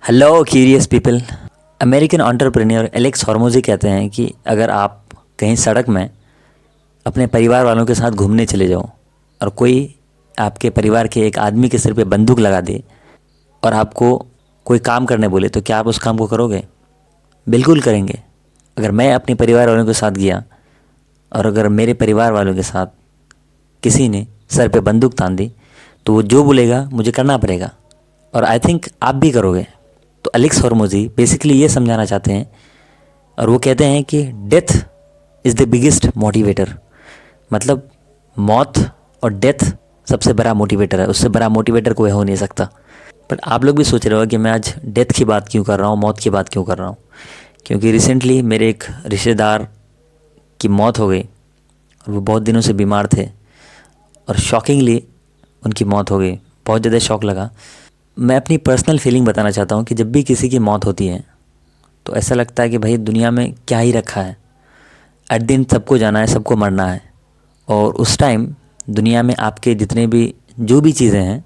Hello curious people. American entrepreneur Alex Hormozi कहते हैं कि अगर आप कहीं सड़क में अपने परिवार वालों के साथ घूमने चले जाओ और कोई आपके परिवार के एक आदमी के सिर पे बंदूक लगा दे और आपको कोई काम करने बोले तो क्या आप उस काम को करोगे? बिल्कुल करेंगे। अगर मैं अपने परिवार वालों के साथ गया और अगर मेरे परिवार वालों के साथ किसी ने सर पे बंदूक तान दी तो वो जो बोलेगा मुझे करना पड़ेगा और आई थिंक आप भी करोगे। तो एलेक्स हॉर्मोज़ी बेसिकली ये समझाना चाहते हैं और वो कहते हैं कि death is the biggest motivator. मतलब मौत और डेथ सबसे बड़ा मोटिवेटर है, उससे बड़ा मोटिवेटर कोई हो नहीं सकता। बट आप लोग भी सोच रहे हो कि मैं आज डेथ की बात क्यों कर रहा हूँ, मौत की बात क्यों कर रहा हूँ? क्योंकि रिसेंटली मेरे एक रिश्तेदार की मौत हो गई और वो बहुत दिनों से बीमार थे और शॉकिंगली उनकी मौत हो गई। बहुत ज़्यादा शॉक लगा। मैं अपनी पर्सनल फीलिंग बताना चाहता हूँ कि जब भी किसी की मौत होती है तो ऐसा लगता है कि भाई दुनिया में क्या ही रखा है। एट दिन सबको जाना है, सबको मरना है और उस टाइम दुनिया में आपके जितने भी जो भी चीज़ें हैं,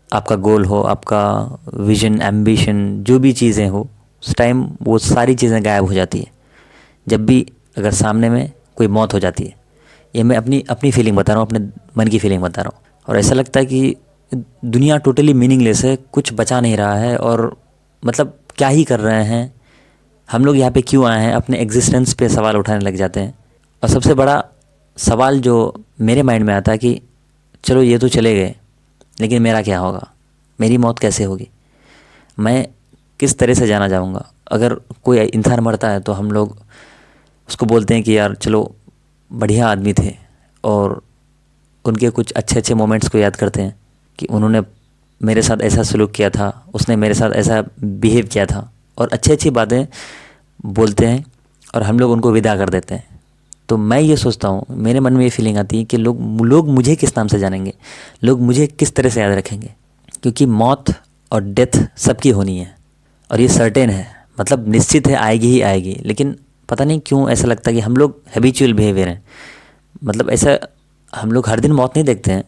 आपका गोल हो, आपका विजन, एम्बिशन, जो भी चीज़ें हो, उस टाइम वो सारी चीज़ें गायब हो जाती है जब भी अगर सामने में कोई मौत हो जाती है। ये मैं अपनी अपनी फीलिंग बता रहा हूँ, अपने मन की फीलिंग बता रहा हूँ। और ऐसा लगता है कि दुनिया टोटली मीनिंगलेस है, कुछ बचा नहीं रहा है और मतलब क्या ही कर रहे हैं हम लोग, यहाँ पे क्यों आए हैं, अपने एग्जिस्टेंस पे सवाल उठाने लग जाते हैं। और सबसे बड़ा सवाल जो मेरे माइंड में आता है कि चलो ये तो चले गए, लेकिन मेरा क्या होगा? मेरी मौत कैसे होगी? मैं किस तरह से जाना चाहूँगा? अगर कोई इंसान मरता है तो हम लोग उसको बोलते हैं कि यार चलो बढ़िया आदमी थे और उनके कुछ अच्छे अच्छे मोमेंट्स को याद करते हैं कि उन्होंने मेरे साथ ऐसा सलूक किया था, उसने मेरे साथ ऐसा बिहेव किया था और अच्छी अच्छी बातें बोलते हैं और हम लोग उनको विदा कर देते हैं। तो मैं ये सोचता हूँ, मेरे मन में ये फीलिंग आती है कि लोग मुझे किस नाम से जानेंगे, लोग मुझे किस तरह से याद रखेंगे। क्योंकि मौत और डेथ सबकी होनी है और ये सर्टेन है, मतलब निश्चित है, आएगी ही आएगी। लेकिन पता नहीं क्यों ऐसा लगता है कि हम लोग हैबिचुअल बिहेवियर हैं। मतलब ऐसा हम लोग हर दिन मौत नहीं देखते हैं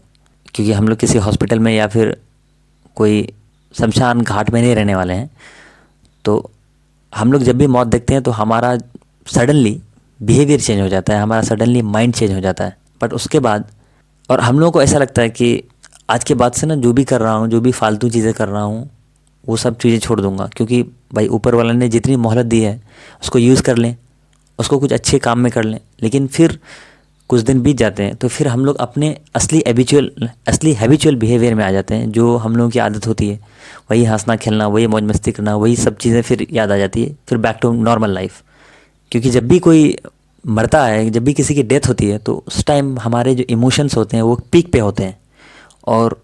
क्योंकि हम लोग किसी हॉस्पिटल में या फिर कोई शमशान घाट में नहीं रहने वाले हैं। तो हम लोग जब भी मौत देखते हैं तो हमारा सडनली बिहेवियर चेंज हो जाता है, हमारा सडनली माइंड चेंज हो जाता है। बट उसके बाद और हम लोगों को ऐसा लगता है कि आज के बाद से ना जो भी कर रहा हूँ, जो भी फालतू चीज़ें कर रहा हूँ, वो सब चीज़ें छोड़ दूंगा क्योंकि भाई ऊपर वाला ने जितनी मोहलत दी है उसको यूज़ कर लें, उसको कुछ अच्छे काम में कर लें। लेकिन फिर कुछ दिन बीत जाते हैं तो फिर हम लोग अपने असली हैबिचुअल बिहेवियर में आ जाते हैं। जो हम लोगों की आदत होती है, वही हंसना खेलना, वही मौज मस्ती करना, वही सब चीज़ें फिर याद आ जाती है, फिर बैक टू नॉर्मल लाइफ। क्योंकि जब भी कोई मरता है, जब भी किसी की डेथ होती है तो उस टाइम हमारे जो इमोशंस होते हैं वो पीक पे होते हैं और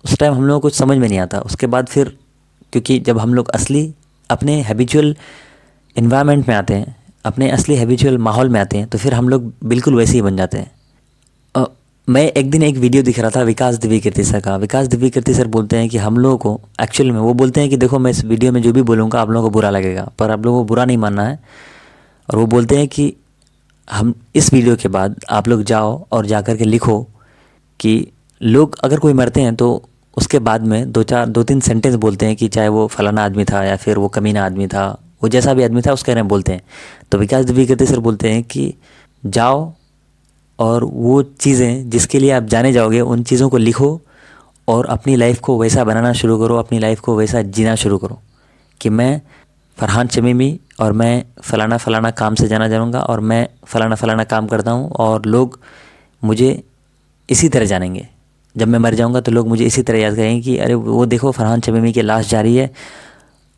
उस टाइम हम लोगों को कुछ समझ में नहीं आता। उसके बाद फिर क्योंकि जब हम लोग असली अपने हैबिचुअल इन्वायरमेंट में आते हैं, अपने असली हैबिचुअल माहौल में आते हैं, तो फिर हम लोग बिल्कुल वैसे ही बन जाते हैं। मैं एक दिन एक वीडियो दिख रहा था विकास दिव्यकीर्ति सर का। विकास दिव्यकीर्ति सर बोलते हैं कि हम लोगों को एक्चुअल में वो बोलते हैं कि देखो मैं इस वीडियो में जो भी बोलूँगा आप लोगों को बुरा लगेगा, पर आप लोगों को बुरा नहीं मानना है। और वो बोलते हैं कि हम इस वीडियो के बाद आप लोग जाओ और जा कर के लिखो कि लोग अगर कोई मरते हैं तो उसके बाद में दो तीन सेंटेंस बोलते हैं कि चाहे वो फलाना आदमी था या फिर वो कमीना आदमी था, वो जैसा भी आदमी था उसके बारे में बोलते हैं। तो विकास दिव्यकीर्ति सर बोलते हैं कि जाओ और वो चीज़ें जिसके लिए आप जाने जाओगे उन चीज़ों को लिखो और अपनी लाइफ को वैसा बनाना शुरू करो, अपनी लाइफ को वैसा जीना शुरू करो कि मैं फरहान शमीमी और मैं फ़लाना फ़लाना काम से जाना जाऊँगा और मैं फ़लाना फ़लाना काम करता हूँ और लोग मुझे इसी तरह जानेंगे। जब मैं मर जाऊँगा तो लोग मुझे इसी तरह याद करेंगे कि अरे वो देखो फरहान शमीमी की लाश जा रही है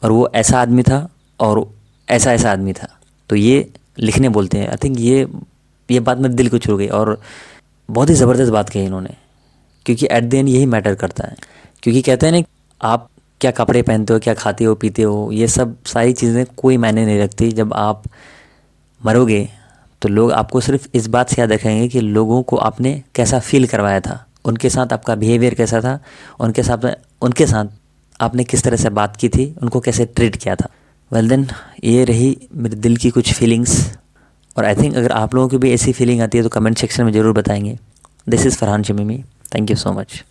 और वो ऐसा आदमी था और ऐसा ऐसा आदमी था। तो ये लिखने बोलते हैं। आई थिंक ये बात मेरे दिल को छू गई और बहुत ही ज़बरदस्त बात कही इन्होंने, क्योंकि एट द एंड यही मैटर करता है। क्योंकि कहते हैं ना, आप क्या कपड़े पहनते हो, क्या खाते हो पीते हो, ये सब सारी चीज़ें कोई मायने नहीं रखती। जब आप मरोगे तो लोग आपको सिर्फ इस बात से याद रखेंगे कि लोगों को आपने कैसा फील करवाया था, उनके साथ आपका बिहेवियर कैसा था, उनके साथ आपने किस तरह से बात की थी, उनको कैसे ट्रीट किया था। वेल देन ये रही मेरे दिल की कुछ फीलिंग्स और आई थिंक अगर आप लोगों की भी ऐसी फीलिंग आती है तो कमेंट सेक्शन में ज़रूर बताएंगे। This is Farhan Shamimi. Thank you so much.